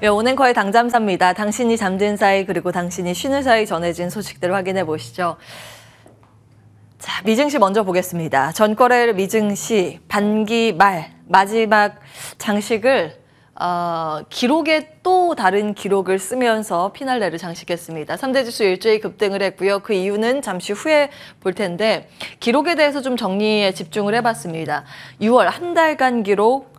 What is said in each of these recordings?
예, 오늘거의 당잠사입니다. 당신이 잠든 사이 그리고 당신이 쉬는 사이 전해진 소식들을 확인해 보시죠. 자, 미증시 먼저 보겠습니다. 전거래일 미증시 반기 말 마지막 장식을 기록에 또 다른 기록을 쓰면서 피날레를 장식했습니다. 3대 지수 일제히 급등을 했고요. 그 이유는 잠시 후에 볼 텐데 기록에 대해서 좀 정리에 집중을 해봤습니다. 6월 한 달간 기록,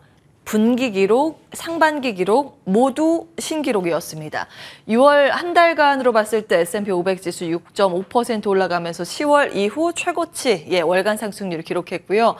분기 기록, 상반기 기록 모두 신기록이었습니다. 6월 한 달간으로 봤을 때 S&P 500 지수 6.5% 올라가면서 10월 이후 최고치 월간 상승률을 기록했고요.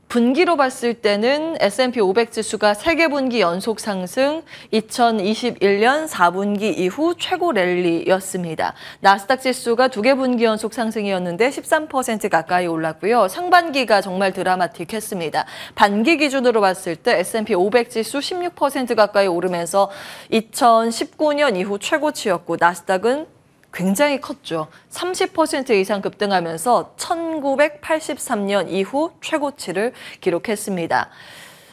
분기로 봤을 때는 S&P 500 지수가 3개 분기 연속 상승, 2021년 4분기 이후 최고 랠리였습니다. 나스닥 지수가 2개 분기 연속 상승이었는데 13% 가까이 올랐고요. 상반기가 정말 드라마틱했습니다. 반기 기준으로 봤을 때 S&P 500 지수 16% 가까이 오르면서 2019년 이후 최고치였고 나스닥은 굉장히 컸죠. 30% 이상 급등하면서 1983년 이후 최고치를 기록했습니다.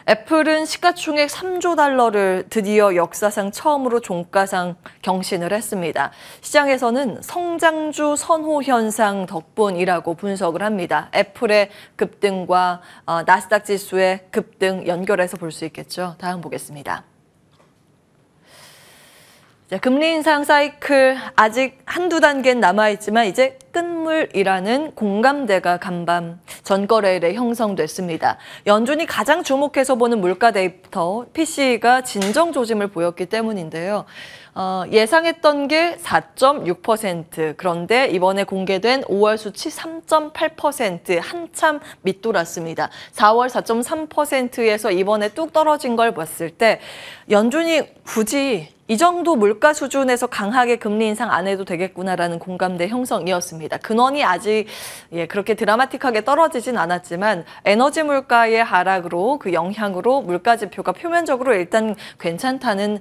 애플은 시가총액 3조 달러를 드디어 역사상 처음으로 종가상 경신을 했습니다. 시장에서는 성장주 선호 현상 덕분이라고 분석을 합니다. 애플의 급등과 나스닥 지수의 급등 연결해서 볼 수 있겠죠. 다음 보겠습니다. 금리 인상 사이클 아직 한두 단계는 남아있지만 이제 끝물이라는 공감대가 간밤 전거래일에 형성됐습니다. 연준이 가장 주목해서 보는 물가 데이터 PCE가 진정 조짐을 보였기 때문인데요. 예상했던 게 4.6%, 그런데 이번에 공개된 5월 수치 3.8% 한참 밑돌았습니다. 4월 4.3%에서 이번에 뚝 떨어진 걸 봤을 때 연준이 굳이 이 정도 물가 수준에서 강하게 금리 인상 안 해도 되겠구나라는 공감대 형성이었습니다. 근원이 아직 그렇게 드라마틱하게 떨어지진 않았지만 에너지 물가의 하락으로 그 영향으로 물가 지표가 표면적으로 일단 괜찮다는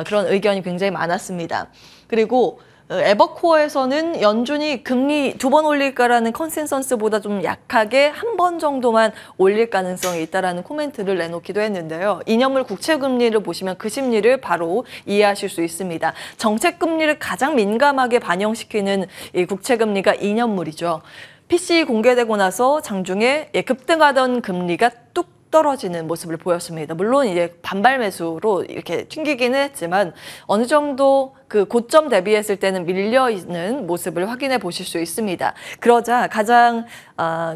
그런 의견이 굉장히 많았습니다. 그리고 에버코어에서는 연준이 금리 2번 올릴까라는 컨센서스보다 좀 약하게 한 번 정도만 올릴 가능성이 있다라는 코멘트를 내놓기도 했는데요. 2년물 국채금리를 보시면 그 심리를 바로 이해하실 수 있습니다. 정책금리를 가장 민감하게 반영시키는 이 국채금리가 2년물이죠. PCE 공개되고 나서 장중에 급등하던 금리가 뚝 떨어지는 모습을 보였습니다. 물론 이제 반발 매수로 이렇게 튕기기는 했지만 어느 정도 그 고점 대비했을 때는 밀려있는 모습을 확인해 보실 수 있습니다. 그러자 가장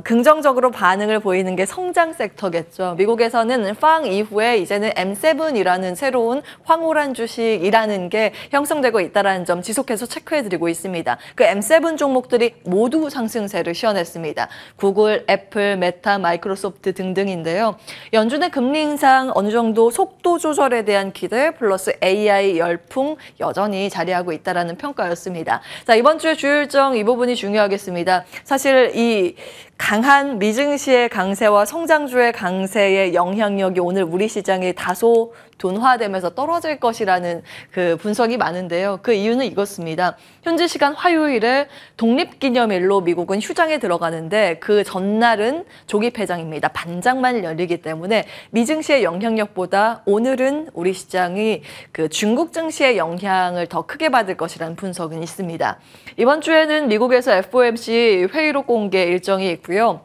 긍정적으로 반응을 보이는 게 성장 섹터겠죠. 미국에서는 팡 이후에 이제는 M7이라는 새로운 황홀한 주식이라는 게 형성되고 있다는 점 지속해서 체크해드리고 있습니다. 그 M7 종목들이 모두 상승세를 시현했습니다. 구글, 애플, 메타, 마이크로소프트 등등인데요. 연준의 금리 인상 어느 정도 속도 조절에 대한 기대 플러스 AI 열풍 여전히 자리하고 있다는 평가였습니다. 자, 이번 주의 주요 일정 이 부분이 중요하겠습니다. 사실 이 강한 미증시의 강세와 성장주의 강세의 영향력이 오늘 우리 시장에 다소 둔화되면서 떨어질 것이라는 그 분석이 많은데요. 그 이유는 이것입니다. 현지 시간 화요일에 독립기념일로 미국은 휴장에 들어가는데 그 전날은 조기 폐장입니다. 반장만 열리기 때문에 미증시의 영향력보다 오늘은 우리 시장이 그 중국 증시의 영향을 더 크게 받을 것이라는 분석은 있습니다. 이번 주에는 미국에서 FOMC 회의록 공개 일정이 있고요.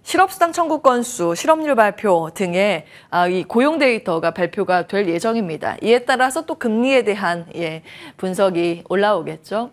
실업수당 청구 건수, 실업률 발표 등의 이 고용 데이터가 발표가 될 예정입니다. 이에 따라서 또 금리에 대한 분석이 올라오겠죠.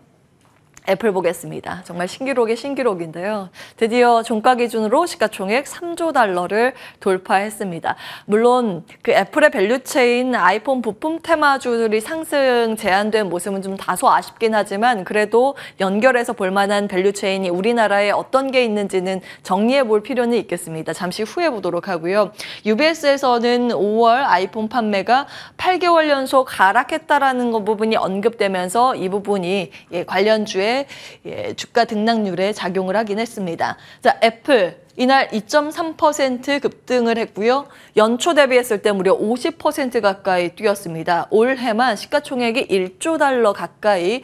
애플 보겠습니다. 정말 신기록의 신기록인데요. 드디어 종가 기준으로 시가총액 3조 달러를 돌파했습니다. 물론 그 애플의 밸류체인 아이폰 부품 테마주들이 상승 제한된 모습은 좀 다소 아쉽긴 하지만 그래도 연결해서 볼 만한 밸류체인이 우리나라에 어떤 게 있는지는 정리해 볼 필요는 있겠습니다. 잠시 후에 보도록 하고요. UBS에서는 5월 아이폰 판매가 8개월 연속 하락했다라는 부분이 언급되면서 이 부분이 관련주에 주가 등락률에 작용을 하긴 했습니다. 자, 애플 이날 2.3% 급등을 했고요. 연초 대비했을 때 무려 50% 가까이 뛰었습니다. 올해만 시가총액이 1조 달러 가까이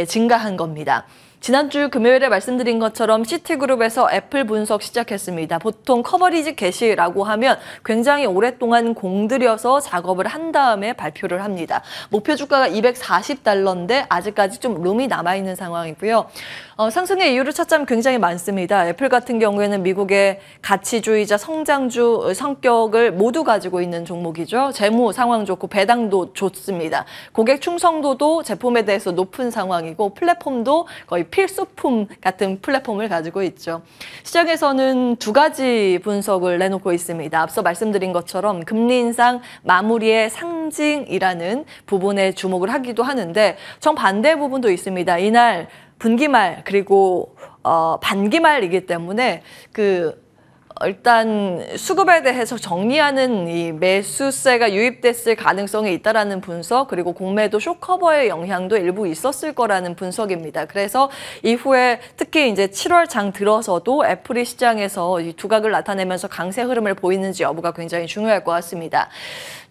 증가한 겁니다. 지난주 금요일에 말씀드린 것처럼 시티그룹에서 애플 분석 시작했습니다. 보통 커버리지 게시라고 하면 굉장히 오랫동안 공들여서 작업을 한 다음에 발표를 합니다. 목표 주가가 $240인데 아직까지 좀 룸이 남아있는 상황이고요. 상승의 이유를 찾자면 굉장히 많습니다. 애플 같은 경우에는 미국의 가치주의자 성장주 성격을 모두 가지고 있는 종목이죠. 재무 상황 좋고 배당도 좋습니다. 고객 충성도도 제품에 대해서 높은 상황이고 플랫폼도 거의 필수품 같은 플랫폼을 가지고 있죠. 시장에서는 두 가지 분석을 내놓고 있습니다. 앞서 말씀드린 것처럼 금리 인상 마무리의 상징이라는 부분에 주목을 하기도 하는데 정반대 부분도 있습니다. 이날 분기말 그리고 반기말이기 때문에 일단 수급에 대해서 정리하는 이 매수세가 유입됐을 가능성이 있다라는 분석, 그리고 공매도 쇼커버의 영향도 일부 있었을 거라는 분석입니다. 그래서 이후에 특히 이제 7월 장 들어서도 애플이 시장에서 이 두각을 나타내면서 강세 흐름을 보이는지 여부가 굉장히 중요할 것 같습니다.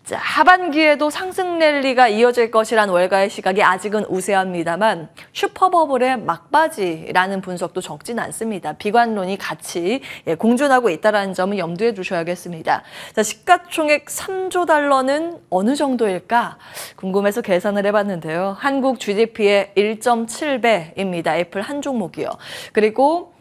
자, 하반기에도 상승 랠리가 이어질 것이란 월가의 시각이 아직은 우세합니다만 슈퍼버블의 막바지라는 분석도 적진 않습니다. 비관론이 같이 공존하고 있다는 점은 염두에 두셔야겠습니다. 자, 시가총액 3조 달러는 어느 정도일까? 궁금해서 계산을 해봤는데요. 한국 GDP의 1.7배입니다. 애플 한 종목이요. 그리고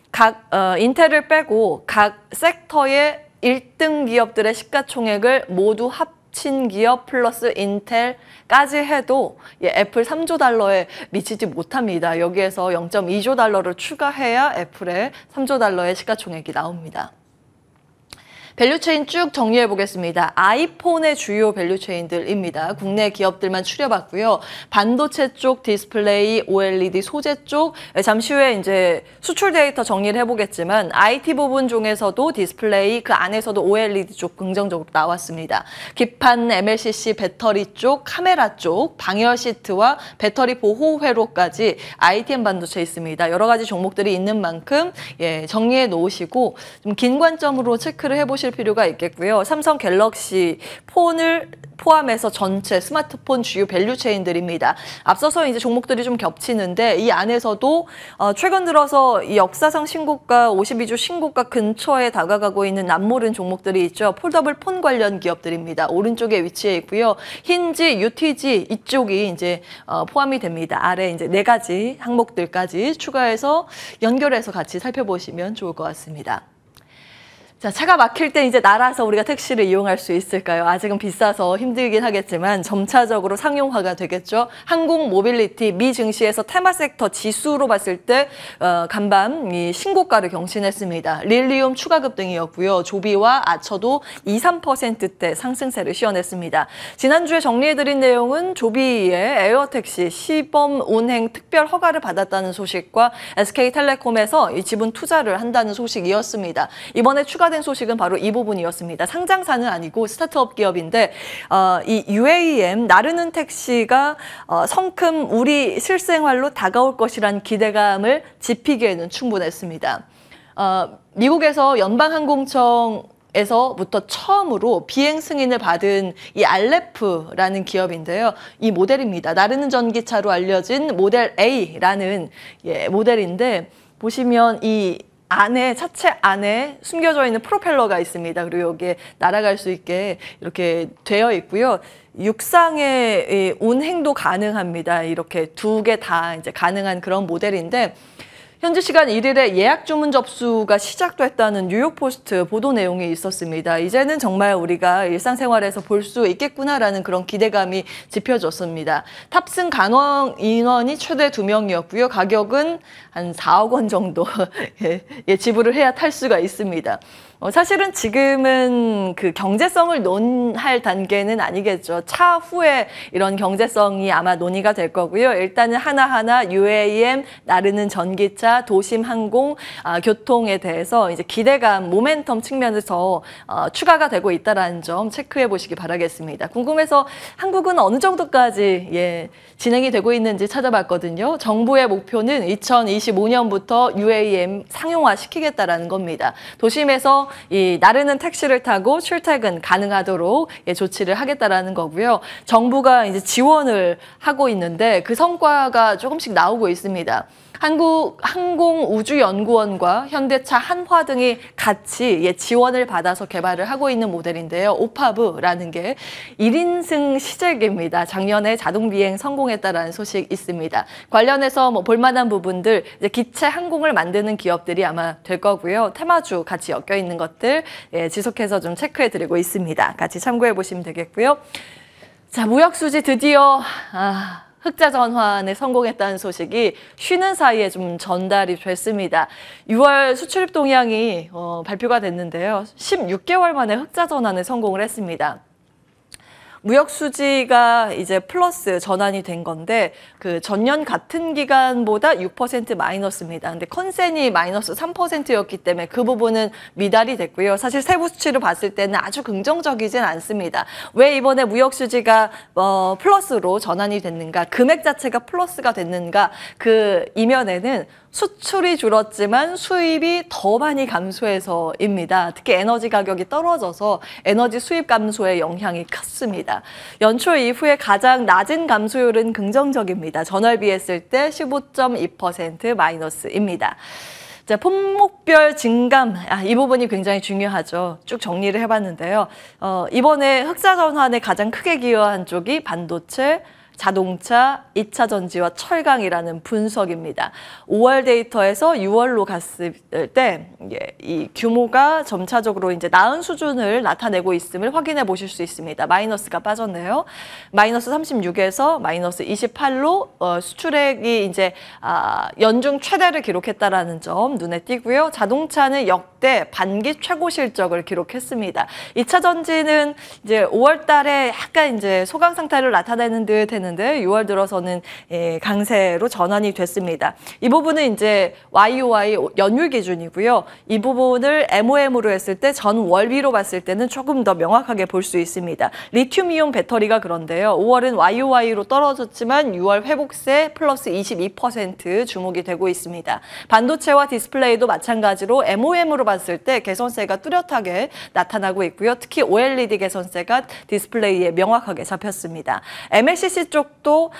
인텔을 빼고 각 섹터의 1등 기업들의 시가총액을 모두 합친 기업 플러스 인텔까지 해도 애플 3조 달러에 미치지 못합니다. 여기에서 0.2조 달러를 추가해야 애플의 3조 달러의 시가총액이 나옵니다. 밸류체인 쭉 정리해 보겠습니다. 아이폰의 주요 밸류체인들입니다. 국내 기업들만 추려봤고요. 반도체 쪽 디스플레이, OLED 소재 쪽, 잠시 후에 이제 수출 데이터 정리를 해보겠지만 IT 부분 중에서도 디스플레이, 그 안에서도 OLED 쪽 긍정적으로 나왔습니다. 기판, MLCC, 배터리 쪽, 카메라 쪽, 방열 시트와 배터리 보호 회로까지 ITM 반도체 있습니다. 여러 가지 종목들이 있는 만큼 정리해 놓으시고 좀 긴 관점으로 체크를 해보실 필요가 있겠고요. 삼성 갤럭시 폰을 포함해서 전체 스마트폰 주요 밸류체인들입니다. 앞서서 이제 종목들이 좀 겹치는데 이 안에서도 최근 들어서 이 역사상 신고가 52주 신고가 근처에 다가가고 있는 남모른 종목들이 있죠. 폴더블 폰 관련 기업들입니다. 오른쪽에 위치해 있고요. 힌지, UTG 이쪽이 이제 포함이 됩니다. 아래 이제 4가지 항목들까지 추가해서 연결해서 같이 살펴보시면 좋을 것 같습니다. 자, 차가 막힐 때 이제 날아서 우리가 택시를 이용할 수 있을까요? 아직은 비싸서 힘들긴 하겠지만 점차적으로 상용화가 되겠죠. 항공 모빌리티 미 증시에서 테마 섹터 지수로 봤을 때 간밤 신고가를 경신했습니다. 릴리움 추가 급등이었고요. 조비와 아처도 2, 3%대 상승세를 시현했습니다. 지난주에 정리해드린 내용은 조비의 에어택시 시범 운행 특별 허가를 받았다는 소식과 SK텔레콤에서 이 지분 투자를 한다는 소식이었습니다. 이번에 추가된 소식은 바로 이 부분이었습니다. 상장사는 아니고 스타트업 기업인데 이 UAM 나르는 택시가 성큼 우리 실생활로 다가올 것이란 기대감을 지피기에는 충분했습니다. 미국에서 연방항공청에서부터 처음으로 비행 승인을 받은 이 알레프라는 기업인데요. 이 모델입니다. 나르는 전기차로 알려진 모델 A라는 모델인데 보시면 이 차체 안에 숨겨져 있는 프로펠러가 있습니다. 그리고 여기에 날아갈 수 있게 이렇게 되어 있고요. 육상의 운행도 가능합니다. 이렇게 2개 다 이제 가능한 그런 모델인데 현지 시간 1일에 예약 주문 접수가 시작됐다는 뉴욕포스트 보도 내용이 있었습니다. 이제는 정말 우리가 일상생활에서 볼 수 있겠구나라는 그런 기대감이 짚혀졌습니다. 탑승 가능 인원이 최대 2명이었고요. 가격은 한 4억 원 정도 지불을 해야 탈 수가 있습니다. 사실은 지금은 그 경제성을 논할 단계는 아니겠죠. 차후에 이런 경제성이 아마 논의가 될 거고요. 일단은 하나하나 UAM, 나르는 전기차, 도심 항공, 교통에 대해서 이제 기대감, 모멘텀 측면에서 추가가 되고 있다는 점 체크해 보시기 바라겠습니다. 궁금해서 한국은 어느 정도까지 진행이 되고 있는지 찾아봤거든요. 정부의 목표는 2025년부터 UAM 상용화 시키겠다라는 겁니다. 도심에서 이 나르는 택시를 타고 출퇴근 가능하도록 조치를 하겠다라는 거고요. 정부가 이제 지원을 하고 있는데 그 성과가 조금씩 나오고 있습니다. 한국항공우주연구원과 현대차, 한화 등이 같이 지원을 받아서 개발을 하고 있는 모델인데요. 오파브라는 게 1인승 시제기입니다. 작년에 자동 비행 성공했다라는 소식 있습니다. 관련해서 뭐 볼만한 부분들, 이제 기체 항공을 만드는 기업들이 아마 될 거고요. 테마주 같이 엮여 있는 것들 지속해서 좀 체크해드리고 있습니다. 같이 참고해 보시면 되겠고요. 자, 무역수지 드디어 흑자 전환에 성공했다는 소식이 쉬는 사이에 좀 전달이 됐습니다. 6월 수출입 동향이 발표가 됐는데요. 16개월 만에 흑자 전환에 성공을 했습니다. 무역 수지가 이제 플러스 전환이 된 건데 그 전년 같은 기간보다 6% 마이너스입니다. 근데 컨센이 마이너스 3%였기 때문에 그 부분은 미달이 됐고요. 사실 세부 수치를 봤을 때는 아주 긍정적이진 않습니다. 왜 이번에 무역 수지가 플러스로 전환이 됐는가? 금액 자체가 플러스가 됐는가? 그 이면에는 수출이 줄었지만 수입이 더 많이 감소해서입니다. 특히 에너지 가격이 떨어져서 에너지 수입 감소에 영향이 컸습니다. 연초 이후에 가장 낮은 감소율은 긍정적입니다. 전월 비했을 때 15.2% 마이너스입니다. 자, 품목별 증감, 이 부분이 굉장히 중요하죠. 쭉 정리를 해봤는데요. 이번에 흑자 전환에 가장 크게 기여한 쪽이 반도체, 자동차, 2차 전지와 철강이라는 분석입니다. 5월 데이터에서 6월로 갔을 때 이 규모가 점차적으로 이제 나은 수준을 나타내고 있음을 확인해 보실 수 있습니다. 마이너스가 빠졌네요. 마이너스 36에서 마이너스 28로 수출액이 이제 연중 최대를 기록했다라는 점 눈에 띄고요. 자동차는 역대 반기 최고 실적을 기록했습니다. 2차 전지는 이제 5월 달에 약간 이제 소강 상태를 나타내는 듯 했는데 6월 들어서는 강세로 전환이 됐습니다. 이 부분은 이제 YOY 연율 기준이고요. 이 부분을 MOM으로 했을 때 전 월비로 봤을 때는 조금 더 명확하게 볼 수 있습니다. 리튬이온 배터리가 그런데요. 5월은 YOY로 떨어졌지만 6월 회복세 플러스 22% 주목이 되고 있습니다. 반도체와 디스플레이도 마찬가지로 MOM으로 봤을 때 개선세가 뚜렷하게 나타나고 있고요. 특히 OLED 개선세가 디스플레이에 명확하게 잡혔습니다. MLCC 쪽도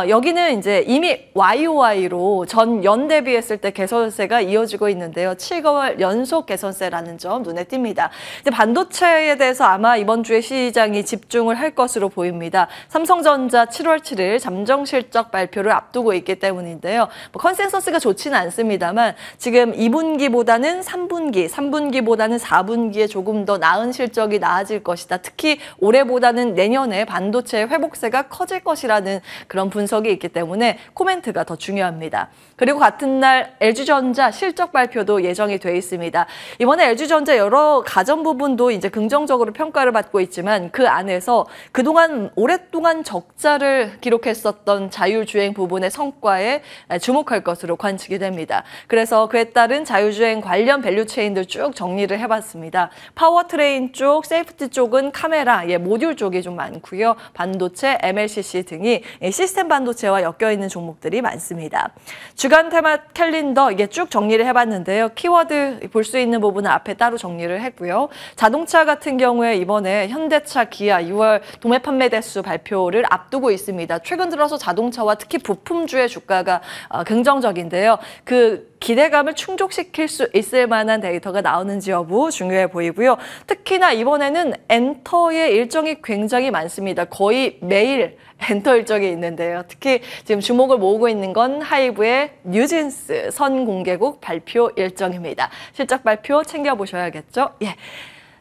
여기는 이제 이미 YOY로 전연 대비했을 때 개선세가 이어지고 있는데요. 7개월 연속 개선세라는 점 눈에 띕니다. 이제 반도체에 대해서 아마 이번 주에 시장이 집중을 할 것으로 보입니다. 삼성전자 7월 7일 잠정 실적 발표를 앞두고 있기 때문인데요. 컨센서스가 좋지는 않습니다만 지금 2분기보다는 3분기, 3분기보다는 4분기에 조금 더 나은 실적이 나아질 것이다. 특히 올해보다는 내년에 반도체의 회복세가 커질 것이라는 그런 분석이 있기 때문에 코멘트가 더 중요합니다. 그리고 같은 날 LG전자 실적 발표도 예정이 돼 있습니다. 이번에 LG전자 여러 가전 부분도 이제 긍정적으로 평가를 받고 있지만 그 안에서 그동안 오랫동안 적자를 기록했었던 자율주행 부분의 성과에 주목할 것으로 관측이 됩니다. 그래서 그에 따른 자율주행 관련 밸류체인들 쭉 정리를 해봤습니다. 파워트레인 쪽, 세이프티 쪽은 카메라, 모듈 쪽이 좀 많고요. 반도체, MLCC 등이 시스템 반도체와 엮여있는 종목들이 많습니다. 주간 테마 캘린더 이게 쭉 정리를 해봤는데요. 키워드 볼 수 있는 부분은 앞에 따로 정리를 했고요. 자동차 같은 경우에 이번에 현대차, 기아 6월 도매 판매 대수 발표를 앞두고 있습니다. 최근 들어서 자동차와 특히 부품주의 주가가 긍정적인데요. 그 기대감을 충족시킬 수 있을 만한 데이터가 나오는지 여부 중요해 보이고요. 특히나 이번에는 엔터의 일정이 굉장히 많습니다. 거의 매일 엔터 일정이 있는데요. 특히 지금 주목을 모으고 있는 건 하이브의 뉴진스 선공개국 발표 일정입니다. 실적 발표 챙겨보셔야겠죠?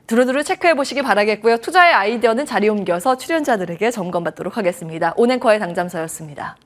두루두루 체크해 보시기 바라겠고요. 투자의 아이디어는 자리 옮겨서 출연자들에게 점검받도록 하겠습니다. 온앵커의 당잠서였습니다.